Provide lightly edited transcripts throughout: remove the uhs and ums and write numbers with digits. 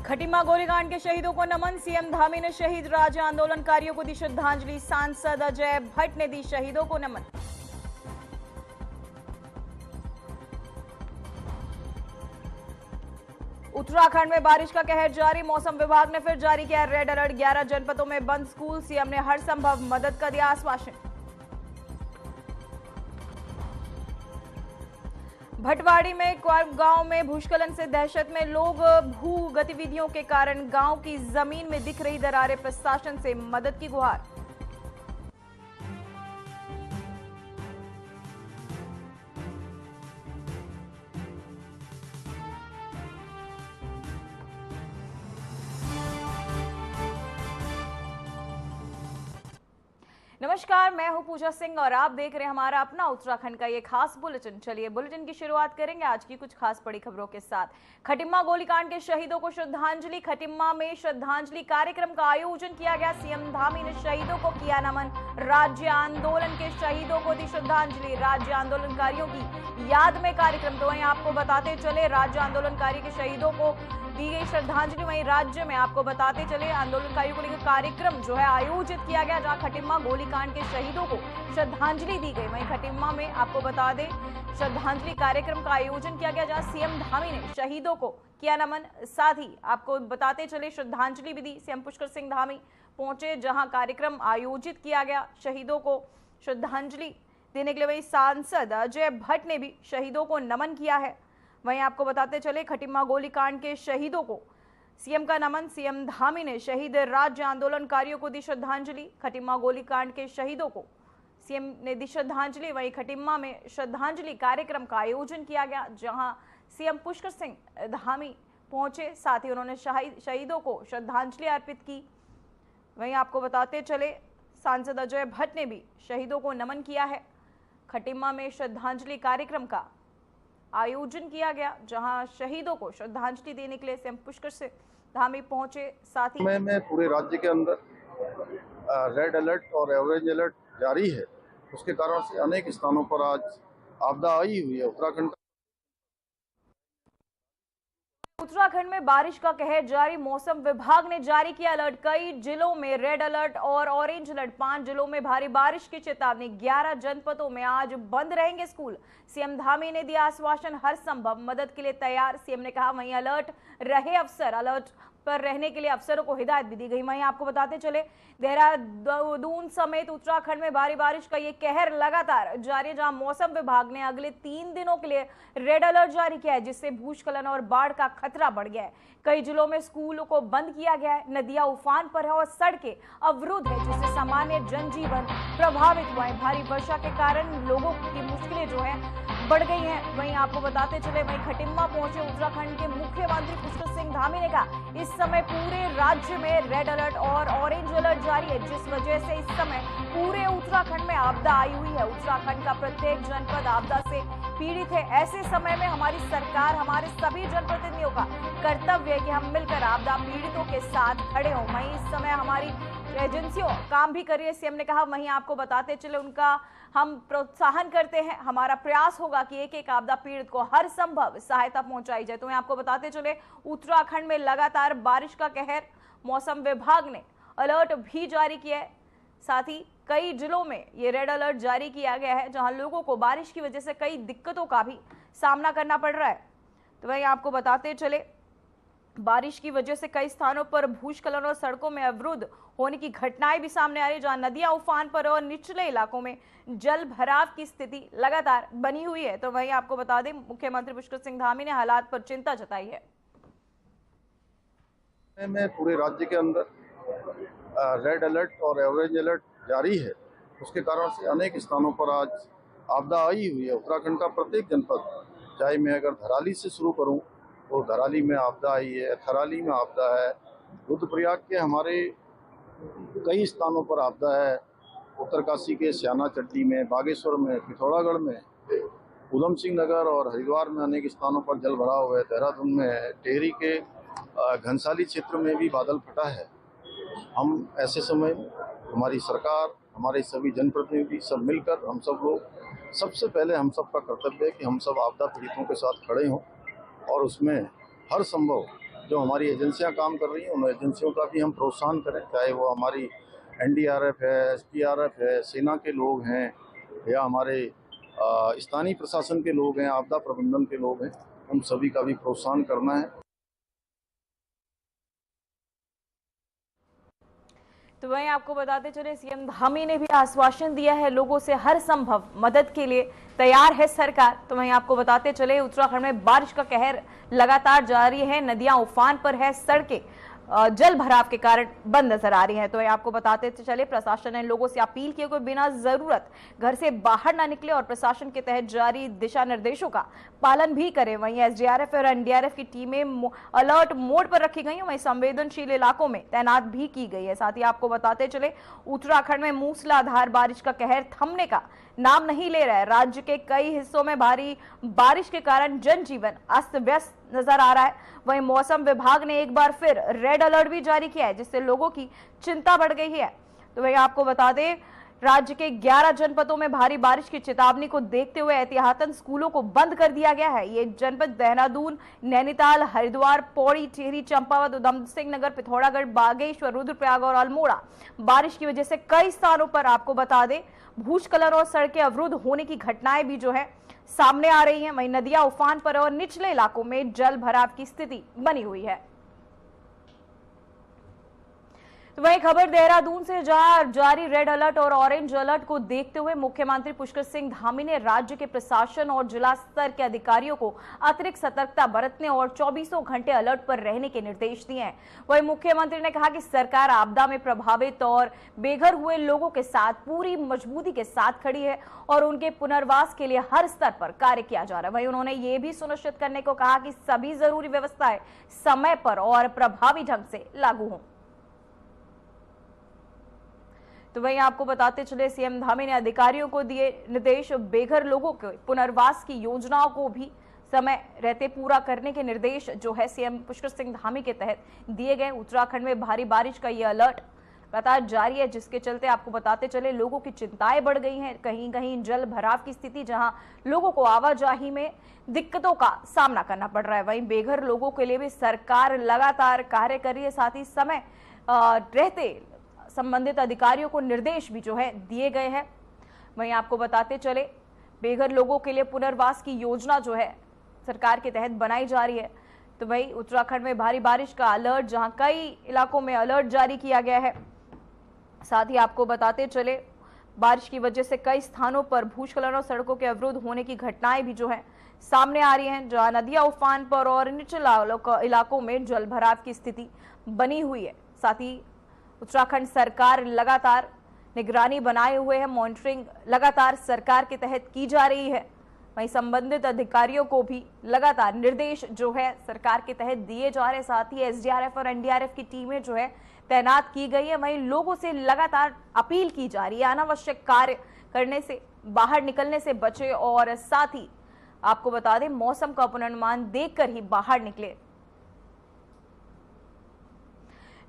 खटीमा गोलीकांड के शहीदों को नमन। सीएम धामी ने शहीद राज्य आंदोलनकारियों को दी श्रद्धांजलि। सांसद अजय भट्ट ने दी शहीदों को नमन। उत्तराखंड में बारिश का कहर जारी। मौसम विभाग ने फिर जारी किया रेड अलर्ट। 11 जनपदों में बंद स्कूल। सीएम ने हर संभव मदद का दिया आश्वासन। भटवाड़ी में गांव में भूस्खलन से दहशत में लोग। भू गतिविधियों के कारण गांव की जमीन में दिख रही दरारें। प्रशासन से मदद की गुहार। नमस्कार, मैं हूं पूजा सिंह और आप देख रहे हैं हमारा अपना उत्तराखंड का ये खास बुलेटिन। चलिए बुलेटिन की शुरुआत करेंगे आज की कुछ खास बड़ी खबरों के साथ। खटीमा गोलीकांड के शहीदों को श्रद्धांजलि। खटीमा में श्रद्धांजलि कार्यक्रम का आयोजन किया गया। सीएम धामी ने शहीदों को किया नमन। राज्य आंदोलन के शहीदों को दी श्रद्धांजलि। राज्य आंदोलनकारियों की याद में कार्यक्रम। तो वहीं आपको बताते चले राज्य आंदोलनकारी के शहीदों को दी गई श्रद्धांजलि। वहीं राज्य में आपको बताते चले आंदोलनकारियों को लेकर कार्यक्रम जो है आयोजित किया गया, जहां खटीमा गोलीकांड के शहीदों को श्रद्धांजलि दी गई। वहीं खटीमा में आपको बता दें श्रद्धांजलि कार्यक्रम का आयोजन किया गया, जहां सीएम धामी ने शहीदों को किया नमन। साथ ही आपको बताते चले श्रद्धांजलि भी दी। सीएम पुष्कर सिंह धामी पहुंचे जहां कार्यक्रम आयोजित किया गया शहीदों को श्रद्धांजलि देने के लिए। वहीं सांसद अजय भट्ट ने भी शहीदों को नमन किया है। वहीं आपको बताते चले खटीमा गोलीकांड के शहीदों को सीएम का नमन। सीएम धामी ने शहीद राज्य आंदोलनकारियों को दी श्रद्धांजलि। खटीमा गोलीकांड के शहीदों को सीएम ने दी श्रद्धांजलि। वहीं खटीमा में श्रद्धांजलि कार्यक्रम का आयोजन किया गया, जहां सीएम पुष्कर सिंह धामी पहुंचे। साथ ही उन्होंने शहीदों को श्रद्धांजलि अर्पित की। वहीं आपको बताते चले सांसद अजय भट्ट ने भी शहीदों को नमन किया है। खटीमा में श्रद्धांजलि कार्यक्रम का आयोजन किया गया, जहां शहीदों को श्रद्धांजलि देने के लिए सीएम पुष्कर सिंह धामी पहुंचे। साथ ही में पूरे राज्य के अंदर रेड अलर्ट और ऑरेंज अलर्ट जारी है। उसके कारण से अनेक स्थानों पर आज आपदा आई हुई है। उत्तराखंड में बारिश का कहर जारी। मौसम विभाग ने जारी किया अलर्ट। कई जिलों में रेड अलर्ट और ऑरेंज अलर्ट। 5 जिलों में भारी बारिश की चेतावनी। 11 जनपदों में आज बंद रहेंगे स्कूल। सीएम धामी ने दिया आश्वासन, हर संभव मदद के लिए तैयार। सीएम ने कहा वहीं अलर्ट रहे अफसर। अलर्ट पर रहने के लिए अफसरों को हिदायत भी दी गई। वहीं आपको बताते चले देहरादून समेत उत्तराखंड में भारी बारिश का ये कहर लगातार जारी है, जहां मौसम विभाग ने अगले 3 दिनों के लिए रेड अलर्ट जारी किया है, जिससे भूस्खलन और बाढ़ का खतरा बढ़ गया है। कई जिलों में स्कूलों को बंद किया गया है। नदियां उफान पर है और सड़कें अवरुद्ध है, जिससे सामान्य जनजीवन प्रभावित हुआ है। भारी वर्षा के कारण लोगों की मुश्किलें जो है बढ़ गई हैं। वहीं आपको बताते चले वहीं खटीमा पहुंचे उत्तराखंड के मुख्यमंत्री पुष्कर सिंह धामी ने कहा इस समय पूरे राज्य में रेड अलर्ट और ऑरेंज अलर्ट जारी है, जिस वजह से इस समय पूरे उत्तराखंड में आपदा आई हुई है। उत्तराखंड का प्रत्येक जनपद आपदा से पीड़ित है। ऐसे समय में हमारी सरकार, हमारे सभी जनप्रतिनिधियों का कर्तव्य है कि हम मिलकर आपदा पीड़ितों के साथ खड़े हों। वहीं इस समय हमारी एजेंसियों काम भी कर रही है, सीएम ने कहा। वहीं आपको बताते चले उनका हम प्रोत्साहन करते हैं। हमारा प्रयास होगा कि एक एक आपदा पीड़ित को हर संभव सहायता पहुंचाई जाए। तो मैं आपको बताते चले उत्तराखंड में लगातार बारिश का कहर। मौसम विभाग ने अलर्ट भी जारी किया है। साथ ही कई जिलों में ये रेड अलर्ट जारी किया गया है, जहां लोगों को बारिश की वजह से कई दिक्कतों का भी सामना करना पड़ रहा है। तो वहीं आपको बताते चले बारिश की वजह से कई स्थानों पर भूस्खलन और सड़कों में अवरुद्ध होने की घटनाएं भी सामने आ रही है, जहां नदियां उफान पर और निचले इलाकों में जल भराव की स्थिति लगातार बनी हुई है। तो वहीं आपको बता दें मुख्यमंत्री पुष्कर सिंह धामी ने हालात पर चिंता जताई है। में पूरे राज्य के अंदर रेड अलर्ट और ऑरेंज अलर्ट जारी है। उसके कारण से अनेक स्थानों पर आज आपदा आई हुई है। उत्तराखंड का प्रत्येक जनपद, चाहे मैं अगर धराली से शुरू करूं तो धराली में आपदा आई है, थराली में आपदा है, रुद्रप्रयाग के हमारे कई स्थानों पर आपदा है। उत्तरकाशी के स्याना चट्टी में, बागेश्वर में, पिथौरागढ़ में, उधम सिंह नगर और हरिद्वार में अनेक स्थानों पर जल भराव हुआ है। देहरादून में, टेहरी के घनसाली क्षेत्र में भी बादल फटा है। हम ऐसे समय हमारी सरकार, हमारे सभी जनप्रतिनिधि सब मिलकर हम सब लोग, सबसे पहले हम सब का कर्तव्य है कि हम सब आपदा पीड़ितों के साथ खड़े हों और उसमें हर संभव जो हमारी एजेंसियां काम कर रही हैं उन एजेंसियों का भी हम प्रोत्साहन करें, चाहे वो हमारी एनडीआरएफ है, एसडीआरएफ है, सेना के लोग हैं या हमारे स्थानीय प्रशासन के लोग हैं, आपदा प्रबंधन के लोग हैं, उन सभी का भी प्रोत्साहन करना है। तो वहीं आपको बताते चले सीएम धामी ने भी आश्वासन दिया है, लोगों से हर संभव मदद के लिए तैयार है सरकार। तो वहीं आपको बताते चले उत्तराखंड में बारिश का कहर लगातार जारी है, नदियां उफान पर है, सड़कें जल भराव के कारण बंद नजर आ रही हैं। तो आपको बताते चले प्रशासन ने लोगों से अपील की कोई बिना जरूरत घर से बाहर ना निकले और प्रशासन के तहत जारी दिशा निर्देशों का पालन भी करें। वहीं एसडीआरएफ और एनडीआरएफ की टीमें अलर्ट मोड पर रखी गई हैं, वहीं संवेदनशील इलाकों में तैनात भी की गई है। साथ ही आपको बताते चले उत्तराखंड में मूसलाधार बारिश का कहर थमने का नाम नहीं ले रहा है। राज्य के कई हिस्सों में भारी बारिश के कारण जनजीवन अस्त व्यस्त नजर आ रहा है। वहीं मौसम विभाग ने एक बार फिर रेड अलर्ट भी जारी किया है, जिससे लोगों की चिंता बढ़ गई है। तो वहीं आपको बता दें राज्य के 11 जनपदों में भारी बारिश की चेतावनी को देखते हुए एहतियातन स्कूलों को बंद कर दिया गया है। ये जनपद देहरादून, नैनीताल, हरिद्वार, पौड़ी, टिहरी, चंपावत, उधम सिंह नगर, पिथौरागढ़, बागेश्वर, रुद्रप्रयाग और अल्मोड़ा। बारिश की वजह से कई स्थानों पर आपको बता दें भूस्खलन और सड़कें अवरुद्ध होने की घटनाएं भी जो है सामने आ रही हैं। वहीं नदियां उफान पर और निचले इलाकों में जल भराव की स्थिति बनी हुई है। तो वही खबर देहरादून से, जहां जारी रेड अलर्ट और ऑरेंज अलर्ट को देखते हुए मुख्यमंत्री पुष्कर सिंह धामी ने राज्य के प्रशासन और जिला स्तर के अधिकारियों को अतिरिक्त सतर्कता बरतने और 24 घंटे अलर्ट पर रहने के निर्देश दिए हैं। वही मुख्यमंत्री ने कहा कि सरकार आपदा में प्रभावित और बेघर हुए लोगों के साथ पूरी मजबूती के साथ खड़ी है और उनके पुनर्वास के लिए हर स्तर पर कार्य किया जा रहा है। वहीं उन्होंने ये भी सुनिश्चित करने को कहा कि सभी जरूरी व्यवस्थाएं समय पर और प्रभावी ढंग से लागू हों। तो वहीं आपको बताते चले सीएम धामी ने अधिकारियों को दिए निर्देश, बेघर लोगों के पुनर्वास की योजनाओं को भी समय रहते पूरा करने के निर्देश जो है सीएम पुष्कर सिंह धामी के तहत दिए गए। उत्तराखंड में भारी बारिश का ये अलर्ट लगातार जारी है, जिसके चलते आपको बताते चले लोगों की चिंताएं बढ़ गई हैं। कहीं कहीं जल भराव की स्थिति, जहां लोगों को आवाजाही में दिक्कतों का सामना करना पड़ रहा है। वहीं बेघर लोगों के लिए भी सरकार लगातार कार्य कर रही है। साथ ही समय रहते संबंधित अधिकारियों को निर्देश भी जो है दिए गए हैं। वहीं आपको बताते चले बेघर लोगों के लिए पुनर्वास की योजना जो है सरकार के तहत बनाई जा रही है। तो वहीं उत्तराखंड में भारी बारिश का अलर्ट, जहां कई इलाकों में अलर्ट जारी किया गया है। साथ ही आपको बताते चले बारिश की वजह से कई स्थानों पर भूस्खलन और सड़कों के अवरुद्ध होने की घटनाएं भी जो है सामने आ रही हैं, जहां नदियां उफान पर और निचले इलाकों में जल भराव की स्थिति बनी हुई है। साथ ही उत्तराखंड सरकार लगातार निगरानी बनाए हुए है, मॉनिटरिंग लगातार सरकार के तहत की जा रही है। वहीं संबंधित अधिकारियों को भी लगातार निर्देश जो है सरकार के तहत दिए जा रहे हैं। साथ ही एसडीआरएफ और एनडीआरएफ की टीमें जो है तैनात की गई है। वहीं लोगों से लगातार अपील की जा रही है अनावश्यक कार्य करने से, बाहर निकलने से बचे और साथ ही आपको बता दें मौसम का पूर्वानुमान देखकर ही बाहर निकले।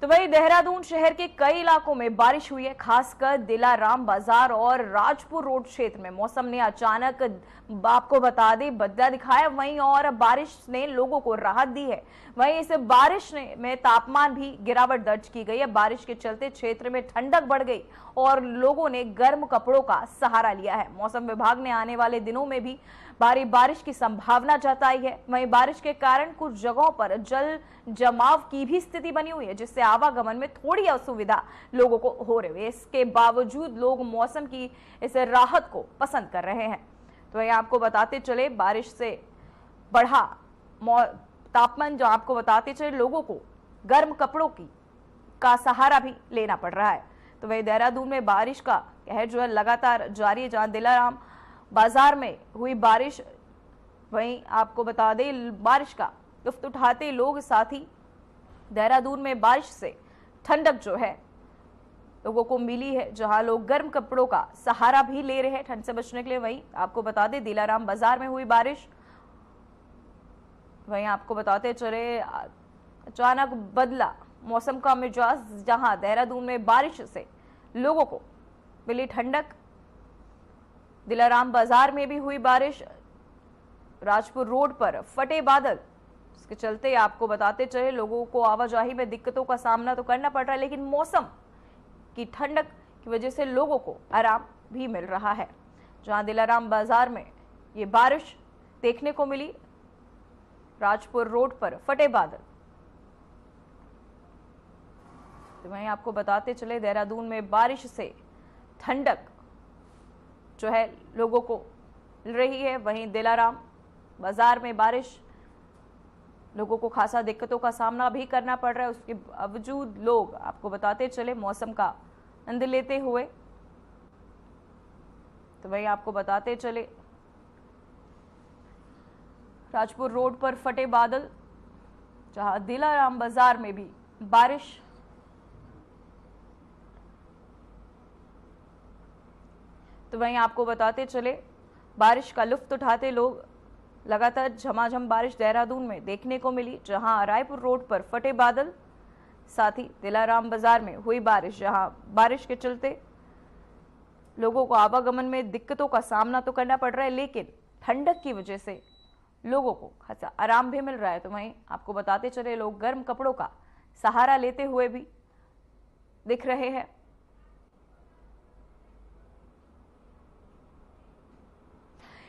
तो वहीं देहरादून शहर के कई इलाकों में बारिश हुई है, खासकर दिलाराम बाजार और राजपुर रोड क्षेत्र में मौसम ने अचानक आपको बता दें बदला दिखाया। वहीं और बारिश ने लोगों को राहत दी है। वहीं इस बारिश में तापमान भी गिरावट दर्ज की गई है। बारिश के चलते क्षेत्र में ठंडक बढ़ गई और लोगों ने गर्म कपड़ों का सहारा लिया है। मौसम विभाग ने आने वाले दिनों में भी भारी बारिश की संभावना जताई है। वहीं बारिश के कारण कुछ जगहों पर जल जमाव की भी स्थिति बनी हुई है, जिससे आवागमन में थोड़ी असुविधा लोगों को हो रही है। इसके बावजूद लोग मौसम की इस राहत को पसंद कर रहे हैं। तो ये आपको बताते चले बारिश से बढ़ा तापमान, जो आपको बताते चले लोगों को गर्म कपड़ों का सहारा भी लेना पड़ रहा है। तो वही देहरादून में बारिश का कहर जो है लगातार जारी है, जहां दिलाराम बाजार में हुई बारिश, वहीं आपको बता दें बारिश का लुत्फ उठाते लोग। साथ ही देहरादून में बारिश से ठंडक जो है लोगों को मिली है, जहां लोग गर्म कपड़ों का सहारा भी ले रहे हैं ठंड से बचने के लिए। वहीं आपको बता दें दिलाराम बाजार में हुई बारिश, वहीं आपको बताते चले अचानक बदला मौसम का मिजाज, जहां देहरादून में बारिश से लोगों को मिली ठंडक। दिलाराम बाजार में भी हुई बारिश, राजपुर रोड पर फटे बादल इसके चलते आपको बताते चले लोगों को आवाजाही में दिक्कतों का सामना तो करना पड़ रहा है, लेकिन मौसम की ठंडक की वजह से लोगों को आराम भी मिल रहा है। जहां दिलाराम बाजार में ये बारिश देखने को मिली, राजपुर रोड पर फटे बादल। तो वहीं आपको बताते चले देहरादून में बारिश से ठंडक जो है लोगों को मिल रही है। वहीं दिलाराम बाजार में बारिश लोगों को खासा दिक्कतों का सामना भी करना पड़ रहा है, उसके बावजूद लोग आपको बताते चले मौसम का आनंद लेते हुए। तो वहीं आपको बताते चले राजपुर रोड पर फटे बादल, जहां दिलाराम बाजार में भी बारिश। तो वहीं आपको बताते चले बारिश का लुत्फ उठाते लोग लगातार झमाझम बारिश देहरादून में देखने को मिली, जहां रायपुर रोड पर फटे बादल, साथ ही दिलाराम बाजार में हुई बारिश, जहां बारिश के चलते लोगों को आवागमन में दिक्कतों का सामना तो करना पड़ रहा है, लेकिन ठंडक की वजह से लोगों को खासा आराम भी मिल रहा है। तो वहीं आपको बताते चले लोग गर्म कपड़ों का सहारा लेते हुए भी दिख रहे हैं।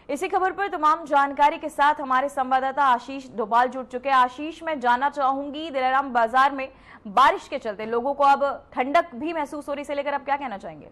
इसी खबर पर तमाम जानकारी के साथ हमारे संवाददाता आशीष डोभाल जुड़ चुके हैं। आशीष, मैं जानना चाहूंगी दिलाराम बाजार में बारिश के चलते लोगों को अब ठंडक भी महसूस हो रही, से लेकर आप क्या कहना चाहेंगे?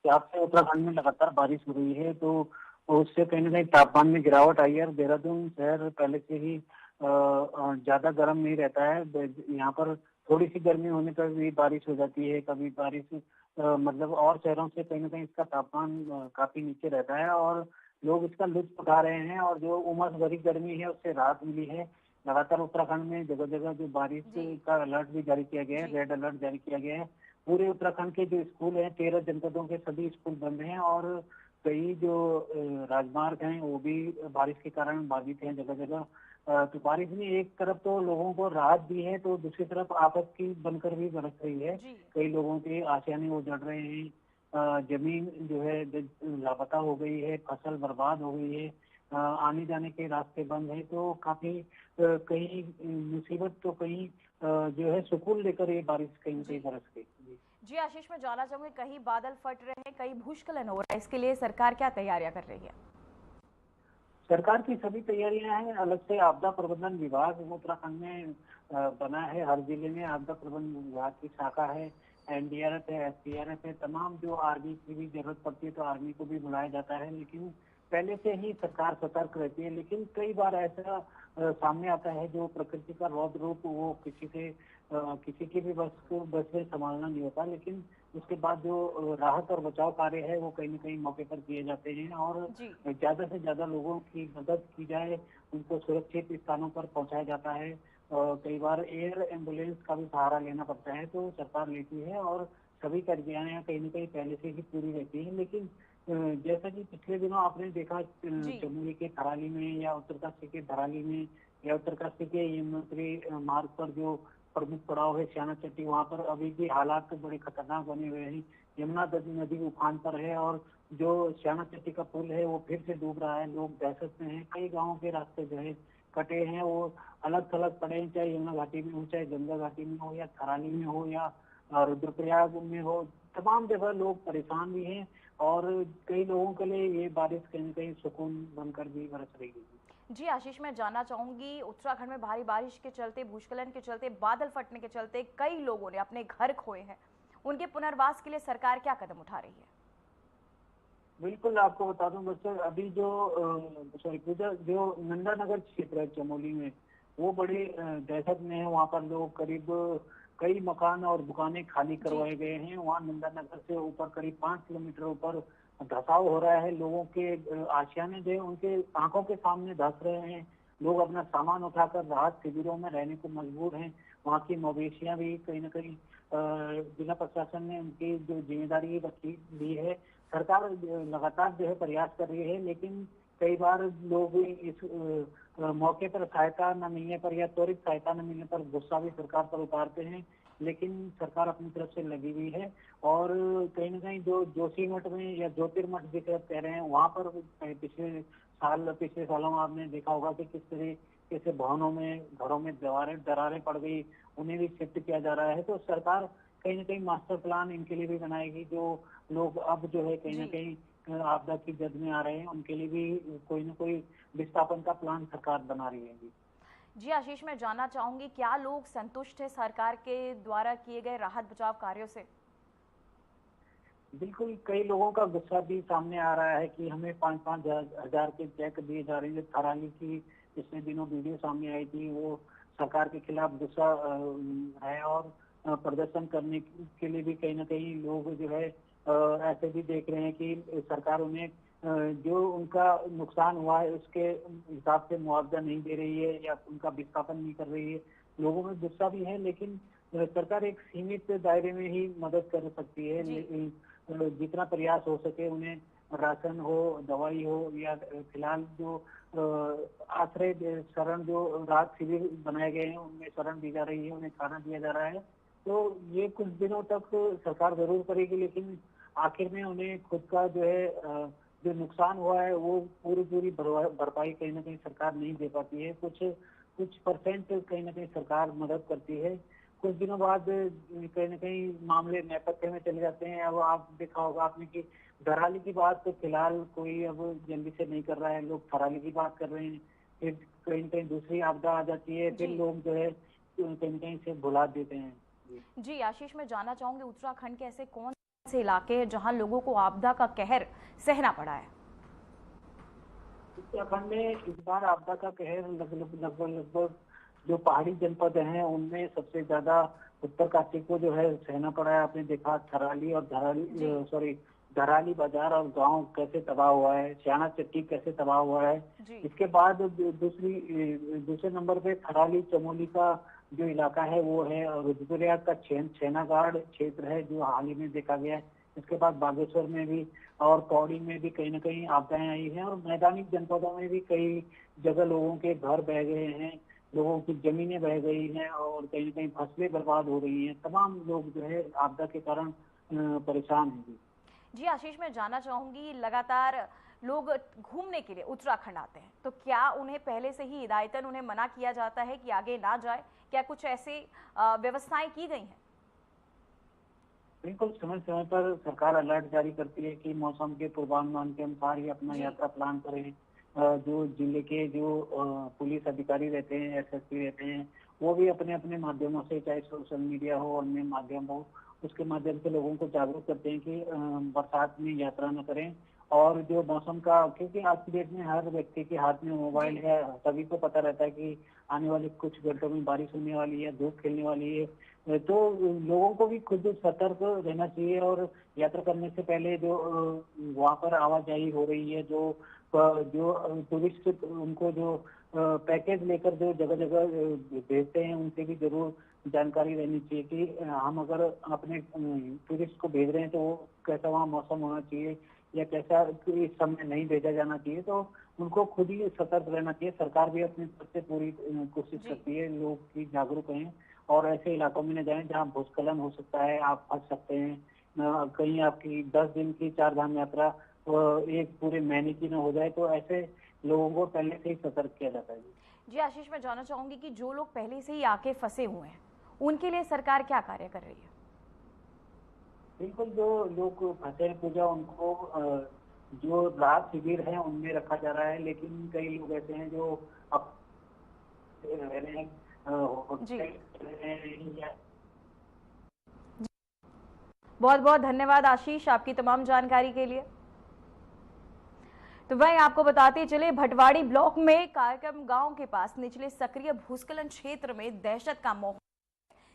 आपसे उत्तराखंड में लगातार बारिश हो रही है, तो उससे कहीं ना कहीं तापमान में गिरावट आई है। और देहरादून शहर पहले से ही ज्यादा गर्म नहीं रहता है। यहाँ पर थोड़ी सी गर्मी होने पर भी बारिश हो जाती है, कभी बारिश मतलब और शहरों से कहीं ना कहीं इसका तापमान काफी नीचे रहता है और लोग इसका लुत्फ उठा रहे हैं। और जो उमस भरी गर्मी है उससे राहत मिली है। लगातार उत्तराखंड में जगह जगह जो बारिश का अलर्ट भी जारी किया गया है, रेड अलर्ट जारी किया गया है। पूरे उत्तराखंड के जो स्कूल हैं, 13 जनपदों के सभी स्कूल बंद हैं और कई जो राजमार्ग हैं वो भी बारिश के कारण बाधित हैं जगह जगह। तो बारिश ने एक तरफ तो लोगों को राहत दी है, तो दूसरी तरफ आफत की बनकर भी बरस रही है। कई लोगों के आशियाने उजड़ रहे हैं, जमीन जो है लापता हो गई है, फसल बर्बाद हो गई है, आने जाने के रास्ते बंद है। तो काफी कहीं मुसीबत तो कहीं जो है सुकून लेकर ये बारिश कहीं न कहीं बरस गई। जी आशीष, मैं जानना चाहूंगी कहीं बादल फट रहे हैं, कहीं भूस्खलन हो रहा है, इसके लिए सरकार क्या तैयारियां कर रही है? सरकार की सभी तैयारियां हैं। अलग से आपदा प्रबंधन विभाग उत्तराखंड में बना है। हर जिले में आपदा प्रबंधन विभाग की शाखा है। एनडीआरएफ है, एसडीआरएफ है। तमाम जो आर्मी की भी जरूरत पड़ती है तो आर्मी को भी बुलाया जाता है, लेकिन पहले से ही सरकार सतर्क रहती है। लेकिन कई बार ऐसा सामने आता है जो प्रकृति का रौद्र रूप वो किसी की भी बस में संभालना नहीं होता। लेकिन उसके बाद जो राहत और बचाव कार्य है वो कहीं न कहीं मौके पर किए जाते हैं और ज्यादा से ज्यादा लोगों की मदद की जाए, उनको सुरक्षित स्थानों पर पहुंचाया जाता है। कई बार एयर एम्बुलेंस का भी सहारा लेना पड़ता है, तो सरकार लेती है और सभी तैयारियां कहीं न कहीं पहले से ही पूरी रहती है। लेकिन जैसा कि पिछले दिनों आपने देखा चमोली के थराली में या उत्तरकाशी के धराली में या उत्तरकाशी के यमुनोत्री मार्ग पर जो प्रमुख पड़ाव है श्याना चट्टी, वहाँ पर अभी भी हालात बड़े खतरनाक बने हुए हैं। यमुना नदी उफान पर है और जो श्याना चट्टी का पुल है वो फिर से डूब रहा है। लोग दहशत में हैं। कई गाँवों के रास्ते जो है कटे हैं, वो अलग थलग पड़े हैं, चाहे यमुना घाटी में हो, चाहे गंगा घाटी में हो या थराली में हो या रुद्रप्रयाग में हो। तमाम जगह लोग परेशान भी हैं और कई लोगों के लिए ये बारिश कहीं न कहीं सुकून बनकर भी बरस रही है। जी आशीष, मैं जानना चाहूंगी उत्तराखंड में भारी बारिश के चलते, भूस्खलन के चलते, बादल फटने के चलते कई लोगों ने अपने घर खोए हैं, उनके पुनर्वास के लिए सरकार क्या कदम उठा रही है? बिल्कुल, आपको बता दूं बच्चों, अभी जो नंदा नगर क्षेत्र है चमोली में, वो बड़ी दहशत में है। वहाँ पर लोग करीब कई मकान और दुकानें खाली करवाए गए हैं। वहाँ नंदा नगर से ऊपर करीब 5 किलोमीटर ऊपर धसाव हो रहा है। लोगों के आशियाने जो है उनके आंखों के सामने धस रहे हैं। लोग अपना सामान उठाकर राहत शिविरों में रहने को मजबूर हैं। वहाँ की मवेशियां भी कहीं न कहीं जिला प्रशासन ने उनकी जो जिम्मेदारी ली है। सरकार लगातार जो है प्रयास कर रही है, लेकिन कई बार लोग इस मौके पर सहायता न मिलने पर या त्वरित सहायता न मिलने पर गुस्सा भी सरकार पर उतारते हैं। लेकिन सरकार अपनी तरफ से लगी हुई है और कहीं न कहीं जो जोशीमठ में या ज्योतिर्मठ जिसे कह रहे हैं, वहाँ पर पिछले पिछले सालों में आपने देखा होगा कि किस तरीके से भवनों में, घरों में दरारें पड़ गई, उन्हें भी शिफ्ट किया जा रहा है। तो सरकार कहीं ना कहीं मास्टर प्लान इनके लिए भी बनाएगी। जो लोग अब जो है कहीं ना जी कहीं आपदा की जद में आ रहे हैं, उनके लिए भी कोई ना कोई विस्थापन का प्लान सरकार बना रही है। जी आशीष, मैं जानना चाहूंगी क्या लोग संतुष्ट है सरकार के द्वारा किए गए राहत बचाव कार्यों से? बिल्कुल, कई लोगों का गुस्सा भी सामने आ रहा है कि हमें 5-5 हजार के चेक दिए जा रहे हैं। थराली की पिछले दिनों वीडियो सामने आई थी, वो सरकार के खिलाफ गुस्सा है। और प्रदर्शन करने के लिए भी कहीं ना कहीं लोग जो है ऐसे भी देख रहे हैं कि सरकार उन्हें जो उनका नुकसान हुआ है उसके हिसाब से मुआवजा नहीं दे रही है या उनका विस्थापन नहीं कर रही है। लोगों में गुस्सा भी है, लेकिन सरकार एक सीमित दायरे में ही मदद कर सकती है। जी जितना प्रयास हो सके उन्हें राशन हो, दवाई हो, या फिलहाल जो आश्रय शरण जो राहत शिविर बनाए गए हैं उनमें शरण दी जा रही है, उन्हें खाना दिया जा रहा है। तो ये कुछ दिनों तक सरकार जरूर करेगी, लेकिन आखिर में उन्हें खुद का जो है जो नुकसान हुआ है वो पूरी भरपाई कहीं ना कहीं सरकार नहीं दे पाती है। कुछ परसेंट कहीं ना कहीं सरकार मदद करती है। कुछ दिनों बाद कहीं ना कहीं मामले नेपथ्य में चले जाते हैं। अब आप देखा होगा आपने कि धराली की बात तो फिलहाल कोई अब जल्दी से नहीं कर रहा है, लोग थराली की बात कर रहे हैं। फिर कहीं कहीं दूसरी आपदा आ जाती है, फिर जी लोग जो है कहीं कहीं से भुला देते हैं। जी आशीष, मैं जानना चाहूंगी उत्तराखंड के ऐसे कौन से इलाके हैं जहां लोगों को आपदा का कहर सहना पड़ा है? उत्तराखंड में इस बार आपदा का कहर लगभग जो पहाड़ी जनपद हैं उनमें सबसे ज्यादा उत्तरकाशी को जो है सहना पड़ा है। आपने देखा थराली और धराली बाजार और गांव कैसे तबाह हुआ है, श्याना चट्टी कैसे तबाह हुआ है। जी इसके बाद दूसरे नंबर पे थराली चमोली का जो इलाका है वो है, और रुद्रप्रयाग का छेनागाड़ क्षेत्र है जो हाल ही में देखा गया है। इसके बाद बागेश्वर में भी और पौड़ी में भी कहीं ना कहीं आपदाएं आई हैं, और मैदानी जनपदों में भी कई जगह लोगों के घर बह गए हैं, लोगों की जमीनें बह गई हैं, और कहीं ना कहीं फसलें बर्बाद हो रही हैं। तमाम लोग जो है आपदा के कारण परेशान हैं। जी आशीष, मैं जानना चाहूंगी लगातार लोग घूमने के लिए उत्तराखंड आते हैं, तो क्या उन्हें पहले से ही हिदायतन उन्हें मना किया जाता है कि आगे ना जाए? क्या कुछ ऐसी व्यवस्थाएं की गई हैं? बिल्कुल, समय समय पर सरकार अलर्ट जारी करती है कि मौसम के पूर्वानुमान के अनुसार ही अपना जी यात्रा प्लान करें। जो जिले के जो पुलिस अधिकारी रहते हैं, एसएसपी रहते हैं, वो भी अपने अपने माध्यमों से, चाहे सोशल मीडिया हो, अन्य माध्यम हो, उसके माध्यम से लोगों को जागरूक करते हैं कि बरसात में यात्रा न करें। और जो मौसम का, क्योंकि आज की डेट में हर व्यक्ति के हाथ में मोबाइल जी है, सभी को पता रहता है कि आने वाले कुछ घंटों में बारिश होने वाली है, धूप खिलने वाली है। तो लोगों को भी खुद सतर्क रहना चाहिए, और यात्रा करने से पहले जो वहाँ पर आवाजाही हो रही है, जो टूरिस्ट उनको जो पैकेज लेकर जो जगह जगह भेजते हैं, उनसे भी जरूर जानकारी रहनी चाहिए कि हम अगर अपने टूरिस्ट को भेज रहे हैं तो वो कैसा वहाँ मौसम होना चाहिए, या कैसा इस समय नहीं भेजा जाना चाहिए। तो उनको खुद ही सतर्क रहना चाहिए। सरकार भी अपनी तरफ से पूरी कोशिश जी करती है लोग की जागरूक रहें, और ऐसे इलाकों में न जाएं जहाँ भूस्खलन हो सकता है, आप फंस सकते हैं। कहीं आपकी 10 दिन की 4 धाम यात्रा एक पूरे महीने की न हो जाए, तो ऐसे लोगों को पहले से ही सतर्क किया जाता है। जी आशीष, मैं जानना चाहूंगी कि जो लोग पहले से ही आके फंसे हुए हैं उनके लिए सरकार क्या कार्य कर रही है? बिल्कुल, जो लोग फंसे हैं पूजा, उनको जो राहत शिविर है उनमें रखा जा रहा है, लेकिन कई लोग ऐसे हैं जो अब रह रहे हैं जी होटल रह रहे हैं या बहुत बहुत धन्यवाद आशीष आपकी तमाम जानकारी के लिए। तो वहीं आपको बताते चले भटवाड़ी ब्लॉक में कार्यक्रम गांव के पास निचले सक्रिय भूस्खलन क्षेत्र में दहशत का माहौल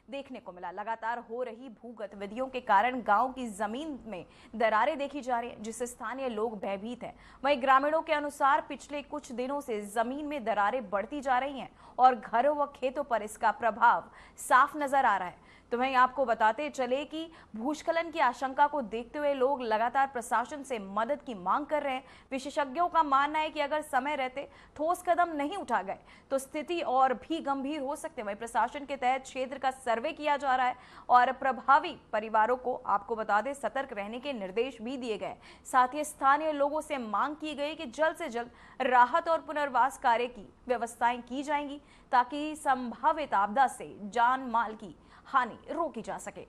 देखने को मिला। लगातार हो रही भू गतिविधियों के कारण गांव की जमीन में दरारें देखी जा रही हैं, जिससे स्थानीय लोग भयभीत हैं। वहीं ग्रामीणों के अनुसार पिछले कुछ दिनों से जमीन में दरारें बढ़ती जा रही हैं और घरों व खेतों पर इसका प्रभाव साफ नजर आ रहा है। तो वहीं आपको बताते चले कि भूस्खलन की आशंका को देखते हुए लोग लगातार प्रशासन से मदद की मांग कर रहे हैं। विशेषज्ञों का मानना है कि अगर समय रहते ठोस कदम नहीं उठा गए तो स्थिति और भी गंभीर हो सकती है। वहीं प्रशासन के तहत क्षेत्र का सर्वे किया जा रहा है और प्रभावी परिवारों को आपको बता दें सतर्क रहने के निर्देश भी दिए गए। साथ ही स्थानीय लोगों से मांग की गई कि जल्द से जल्द राहत और पुनर्वास कार्य की व्यवस्थाएं की जाएंगी ताकि संभावित आपदा से जान माल की हानि रोकी जा सके।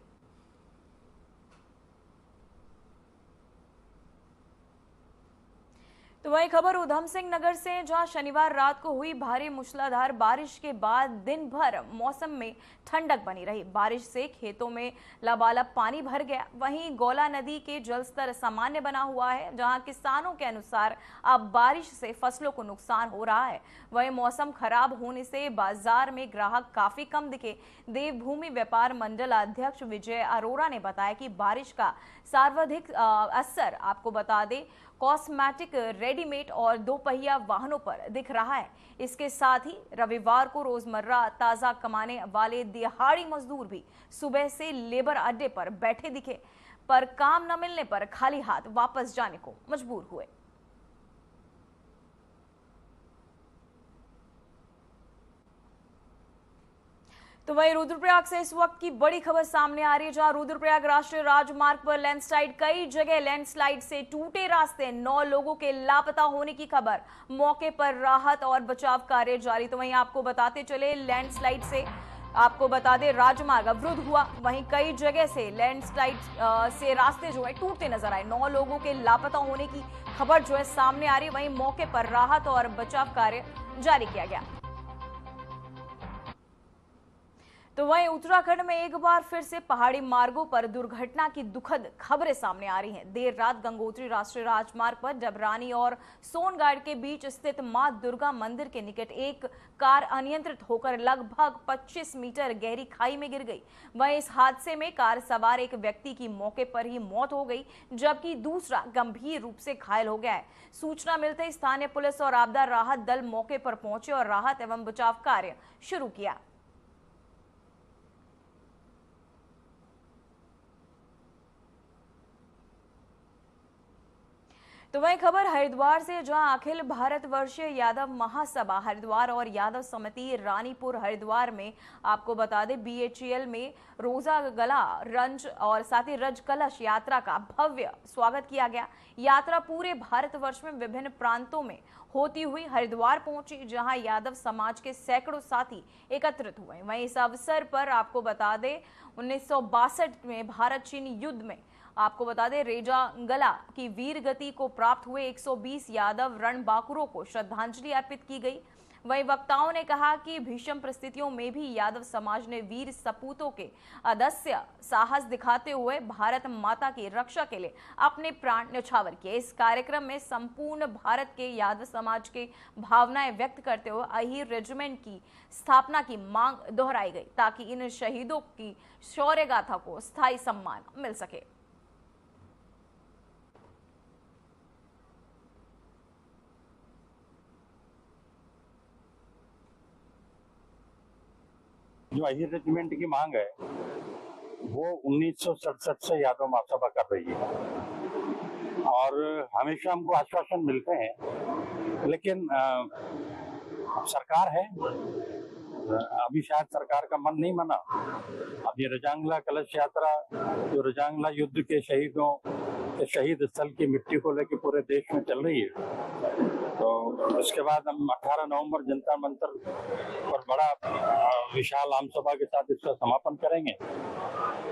तो वही खबर उधम सिंह नगर से, जहां शनिवार रात को हुई भारी मूसलाधार बारिश के बाद दिन भर मौसम में ठंडक बनी रही। बारिश से खेतों में लबालब पानी भर गया। वहीं गौला नदी के जलस्तर सामान्य बना हुआ है, जहां किसानों के अनुसार अब बारिश से फसलों को नुकसान हो रहा है। वहीं मौसम खराब होने से बाजार में ग्राहक काफी कम दिखे। देवभूमि व्यापार मंडल अध्यक्ष विजय अरोड़ा ने बताया कि बारिश का सर्वाधिक असर आपको बता दें कॉस्मेटिक, रेडीमेड और दोपहिया वाहनों पर दिख रहा है। इसके साथ ही रविवार को रोजमर्रा ताजा कमाने वाले दिहाड़ी मजदूर भी सुबह से लेबर अड्डे पर बैठे दिखे, पर काम न मिलने पर खाली हाथ वापस जाने को मजबूर हुए। तो वहीं रुद्रप्रयाग से इस वक्त की बड़ी खबर सामने आ रही है, जहां रुद्रप्रयाग राष्ट्रीय राजमार्ग पर लैंडस्लाइड, कई जगह लैंडस्लाइड से टूटे रास्ते, 9 लोगों के लापता होने की खबर। मौके पर राहत और बचाव कार्य जारी। तो वहीं आपको बताते चले लैंडस्लाइड से आपको बता दें राजमार्ग अवरुद्ध हुआ। वहीं कई जगह से लैंडस्लाइड से रास्ते जो है टूटते नजर आए। 9 लोगों के लापता होने की खबर जो है सामने आ रही है। वहीं मौके पर राहत और बचाव कार्य जारी किया गया। तो वहीं उत्तराखंड में एक बार फिर से पहाड़ी मार्गों पर दुर्घटना की दुखद खबरें सामने आ रही हैं। देर रात गंगोत्री राष्ट्रीय राजमार्ग पर डबरानी और सोनगाड़ के बीच स्थित मां दुर्गा मंदिर के निकट एक कार अनियंत्रित होकर लगभग 25 मीटर गहरी खाई में गिर गई। वहीं इस हादसे में कार सवार एक व्यक्ति की मौके पर ही मौत हो गई, जबकि दूसरा गंभीर रूप से घायल हो गया है। सूचना मिलते ही स्थानीय पुलिस और आपदा राहत दल मौके पर पहुंचे और राहत एवं बचाव कार्य शुरू किया। तो वही खबर हरिद्वार से, जहां अखिल भारत वर्षीय यादव महासभा हरिद्वार और यादव समिति रानीपुर हरिद्वार में आपको बता दें BHEL में रोजा गला रंज और साथ ही रज कलश यात्रा का भव्य स्वागत किया गया। यात्रा पूरे भारतवर्ष में विभिन्न प्रांतों में होती हुई हरिद्वार पहुंची, जहां यादव समाज के सैकड़ों साथी एकत्रित हुए। वहीं इस अवसर पर आपको बता दें 1962 में भारत चीन युद्ध में आपको बता दें रेजांगला की वीर गति को प्राप्त हुए 120 यादव रणबांकुरों को श्रद्धांजलि अर्पित की गई। वहीं वक्ताओं ने कहा कि भीषण परिस्थितियों में भी यादव समाज ने वीर सपूतों के अदस्य साहस दिखाते हुए भारत माता की रक्षा के लिए अपने प्राण न्यौछावर किए। इस कार्यक्रम में संपूर्ण भारत के यादव समाज के भावनाएं व्यक्त करते हुए अहीर रेजिमेंट की स्थापना की मांग दोहराई गई, ताकि इन शहीदों की शौर्य गाथा को स्थायी सम्मान मिल सके। जो अहीर रेजिमेंट की मांग है वो 1967 से यादव महासभा कर रही है और हमेशा हमको आश्वासन मिलते हैं, लेकिन सरकार है, अभी शायद सरकार का मन नहीं माना। अब ये रजांगला कलश यात्रा जो रजांगला युद्ध के शहीदों के शहीद स्थल की मिट्टी को लेकर पूरे देश में चल रही है, तो उसके बाद हम 18 नवंबर जनता मंत्र पर बड़ा विशाल आम सभा के साथ इसका समापन करेंगे।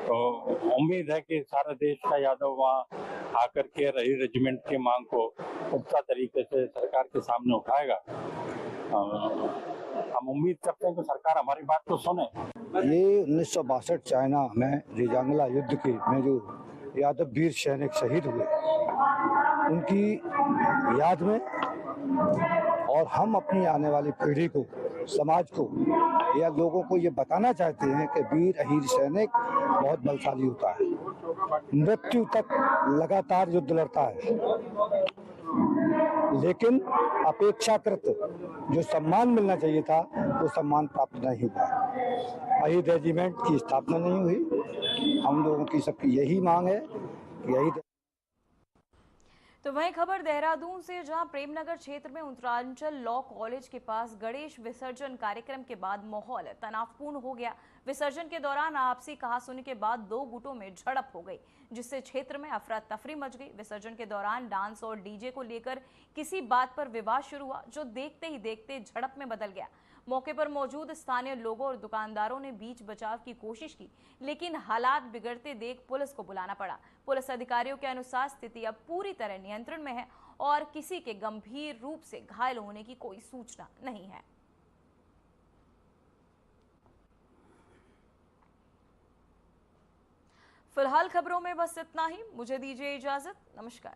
तो उम्मीद है कि सारा देश का यादव वहाँ आकर के रही रेजिमेंट की मांग को पुख्ता तरीके से सरकार के सामने उठाएगा। हम उम्मीद करते हैं कि सरकार हमारी बात को सुने। ये 1962 चाइना में रेजांगला युद्ध के में जो यादव वीर सैनिक शहीद हुए, उनकी याद में और हम अपनी आने वाली पीढ़ी को, समाज को या लोगों को ये बताना चाहते हैं कि वीर अहीर सैनिक बहुत बलशाली होता है, मृत्यु तक लगातार युद्ध लड़ता है। लेकिन अपेक्षाकृत जो सम्मान मिलना चाहिए था वो सम्मान प्राप्त नहीं हुआ। शहीद रेजिमेंट की स्थापना नहीं हुई। हम लोगों की सबकी यही मांग है कि यही। तो वहीं खबर देहरादून से, जहां प्रेमनगर क्षेत्र में उत्तरांचल लॉ कॉलेज के पास गणेश विसर्जन कार्यक्रम के बाद माहौल तनावपूर्ण हो गया। विसर्जन के दौरान आपसी कहासुनी के बाद दो गुटों में झड़प हो गई, जिससे क्षेत्र में अफरा तफरी मच गई। विसर्जन के दौरान डांस और डीजे को लेकर किसी बात पर विवाद शुरू हुआ, जो देखते ही देखते झड़प में बदल गया। मौके पर मौजूद स्थानीय लोगों और दुकानदारों ने बीच बचाव की कोशिश की, लेकिन हालात बिगड़ते देख पुलिस को बुलाना पड़ा। पुलिस अधिकारियों के अनुसार स्थिति अब पूरी तरह नियंत्रण में है और किसी के गंभीर रूप से घायल होने की कोई सूचना नहीं है। फिलहाल खबरों में बस इतना ही। मुझे दीजिए इजाजत। नमस्कार।